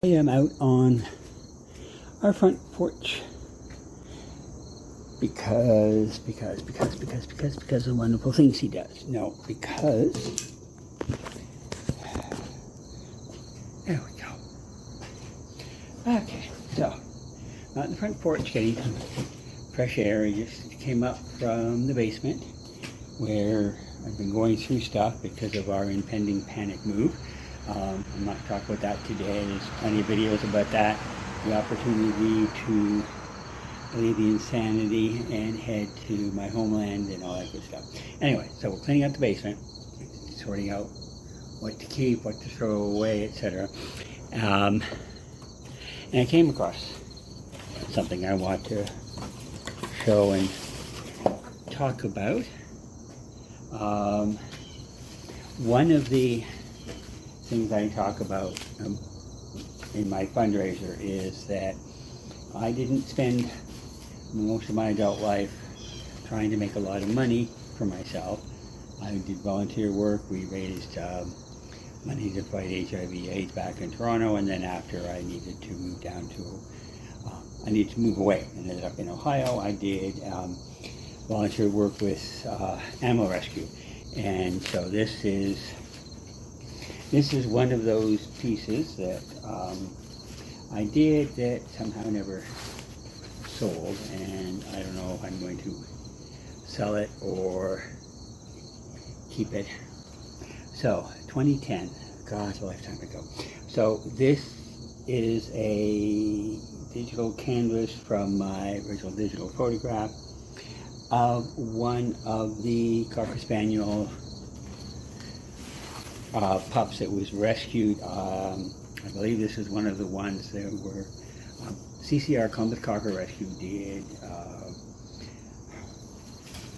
I am out on our front porch because of the wonderful things he does. No, because there we go. Okay, so out on the front porch getting some fresh air. I just came up from the basement where I've been going through stuff because of our impending panic move. I'm not talking about that today. There's plenty of videos about that. The opportunity to leave the insanity and head to my homeland and all that good stuff. Anyway, so we're cleaning out the basement, sorting out what to keep, what to throw away, etc. And I came across something I want to show and talk about. One of the things I talk about in my fundraiser is that I didn't spend most of my adult life trying to make a lot of money for myself. I did volunteer work. We raised money to fight HIV/AIDS back in Toronto, and then after I needed to move down to, I needed to move away and ended up in Ohio. I did volunteer work with animal rescue, and so this is one of those pieces that I did that somehow never sold, and I don't know if I'm going to sell it or keep it. So 2010, gosh, a lifetime ago. So this is a digital canvas from my original digital photograph of one of the Cocker Spaniel pups that was rescued. I believe this is one of the ones that were CCR, Columbus Cocker Rescue, did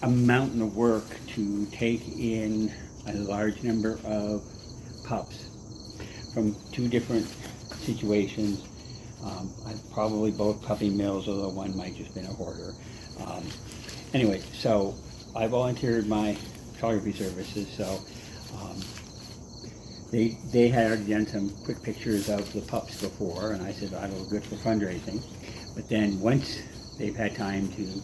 a mountain of work to take in a large number of pups from two different situations. Probably both puppy mills, although one might just been a hoarder. Anyway, so I volunteered my photography services, so they had already done some quick pictures of the pups before, and I said that'll look good for fundraising. But then once they've had time to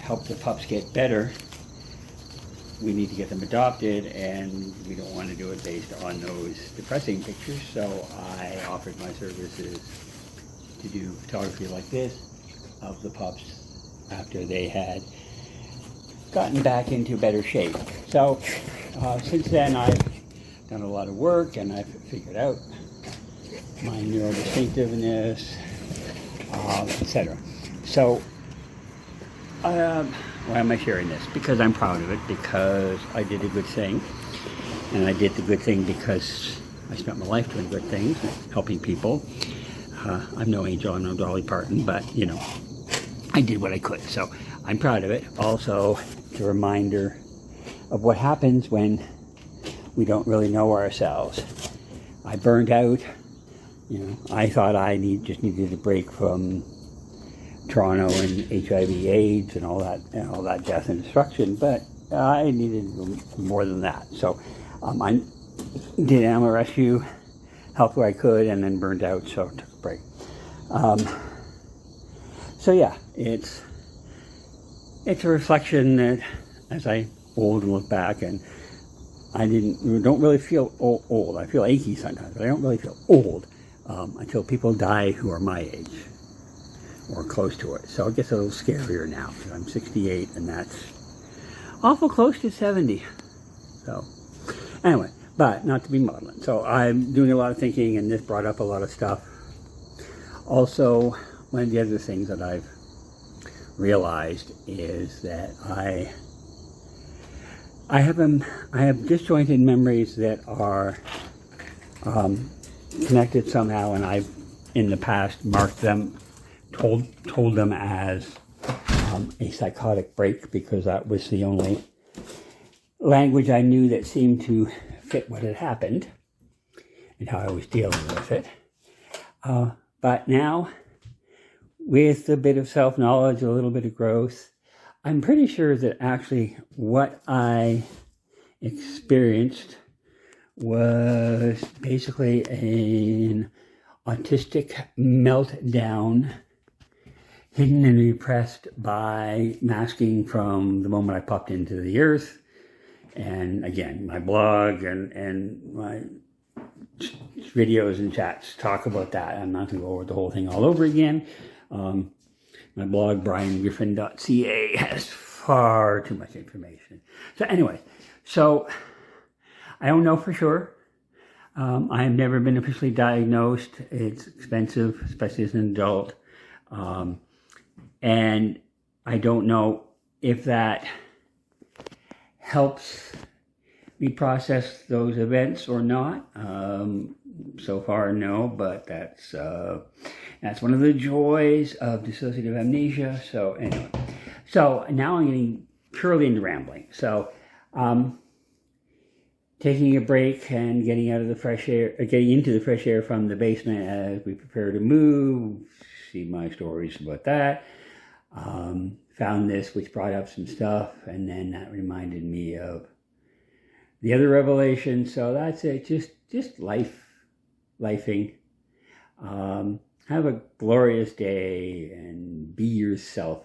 help the pups get better, we need to get them adopted, and we don't want to do it based on those depressing pictures. So I offered my services to do photography like this of the pups after they had gotten back into better shape. So since then I've done a lot of work, and I've figured out my neurodistinctiveness, etc. So why am I sharing this? Because I'm proud of it, because I did a good thing, and I did the good thing because I spent my life doing good things, helping people. I'm no angel, I'm no Dolly Parton, but you know, I did what I could, so I'm proud of it. Also, it's a reminder of what happens when we don't really know ourselves. I burned out. You know, I thought I just needed a break from Toronto and HIV/AIDS and all that death and destruction, but I needed more than that. So I did animal rescue, helped where I could, and then burned out, so took a break. So yeah, it's a reflection that as I old and look back, and I don't really feel old. I feel achy sometimes, but I don't really feel old until people die who are my age or close to it. So it gets a little scarier now because I'm 68, and that's awful close to 70. So anyway, but not to be maudlin. So I'm doing a lot of thinking, and this brought up a lot of stuff. Also, one of the other things that I've realized is that I have disjointed memories that are connected somehow, and I've in the past marked them, told them as a psychotic break, because that was the only language I knew that seemed to fit what had happened and how I was dealing with it. But now, with a bit of self-knowledge, a little bit of growth, I'm pretty sure that actually what I experienced was basically an autistic meltdown, hidden and repressed by masking from the moment I popped into the earth. And again, my blog and my videos and chats talk about that. I'm not going to go over the whole thing all over again. My blog, briangriffin.ca, has far too much information. So anyway, I don't know for sure. I have never been officially diagnosed. It's expensive, especially as an adult. And I don't know if that helps me process those events or not. So far, no, but that's one of the joys of dissociative amnesia. So anyway, so now I'm getting purely into rambling. So taking a break and getting into the fresh air from the basement as we prepare to move. See my stories about that. Found this, which brought up some stuff, and then that reminded me of the other revelation. So that's it. Just lifing. Have a glorious day and be yourself.